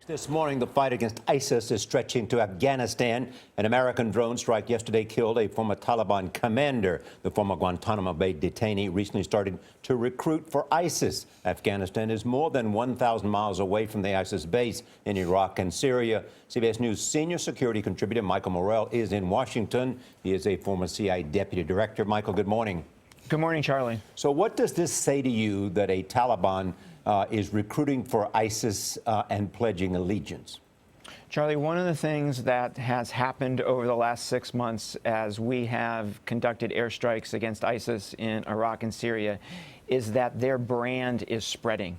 This morning, the fight against ISIS is stretching to Afghanistan. An American drone strike yesterday killed a former Taliban commander. The former Guantanamo Bay detainee recently started to recruit for ISIS. Afghanistan is more than 1,000 miles away from the ISIS base in Iraq and Syria. CBS News senior security contributor Michael Morell is in Washington. He is a former CIA deputy director. Michael, good morning. Good morning, Charlie. So what does this say to you that a Taliban is recruiting for ISIS and pledging allegiance? Charlie, one of the things that has happened over the last 6 months as we have conducted airstrikes against ISIS in Iraq and Syria is that their brand is spreading.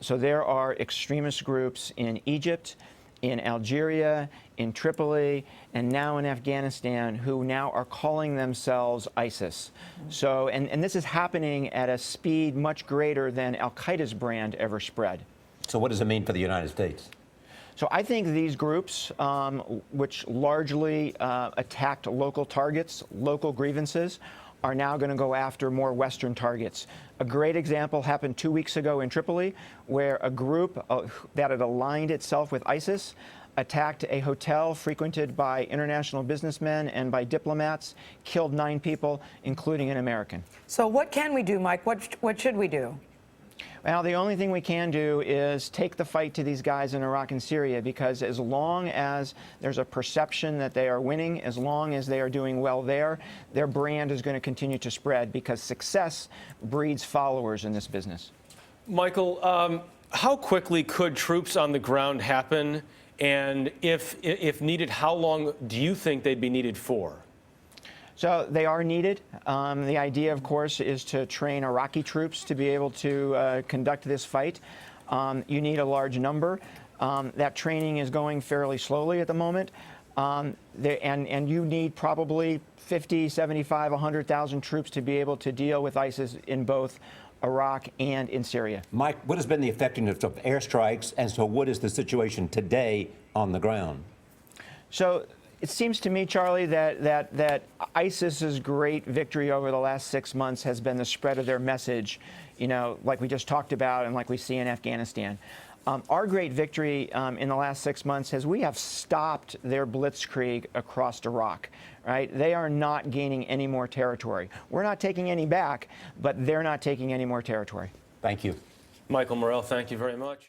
So there are extremist groups in Egypt, in Algeria, in Tripoli, and now in Afghanistan who now are calling themselves ISIS. So, and this is happening at a speed much greater than Al-Qaeda's brand ever spread. So what does it mean for the United States? So I think these groups, which largely attacked local targets, local grievances, are now going to go after more Western targets. A great example happened 2 weeks ago in Tripoli, where a group that had aligned itself with ISIS attacked a hotel frequented by international businessmen and by diplomats, killed 9 people, including an American. So what can we do, Mike? What should we do? Well, the only thing we can do is take the fight to these guys in Iraq and Syria, because as long as there's a perception that they are winning, as long as they are doing well there, their brand is going to continue to spread, because success breeds followers in this business. Michael, how quickly could troops on the ground happen? And if needed, how long do you think they'd be needed for? So they are needed. The idea, of course, is to train Iraqi troops to be able to conduct this fight. You need a large number. That training is going fairly slowly at the moment. And you need probably 50, 75, 100,000 troops to be able to deal with ISIS in both Iraq and in Syria. Mike, what has been the effectiveness of airstrikes, and so what is the situation today on the ground? So it seems to me, Charlie, that ISIS's great victory over the last 6 months has been the spread of their message, you know, like we just talked about and like we see in Afghanistan. Our great victory in the last 6 months is we have stopped their blitzkrieg across Iraq, right? They are not gaining any more territory. We're not taking any back, but they're not taking any more territory. Thank you. Michael Morell, thank you very much.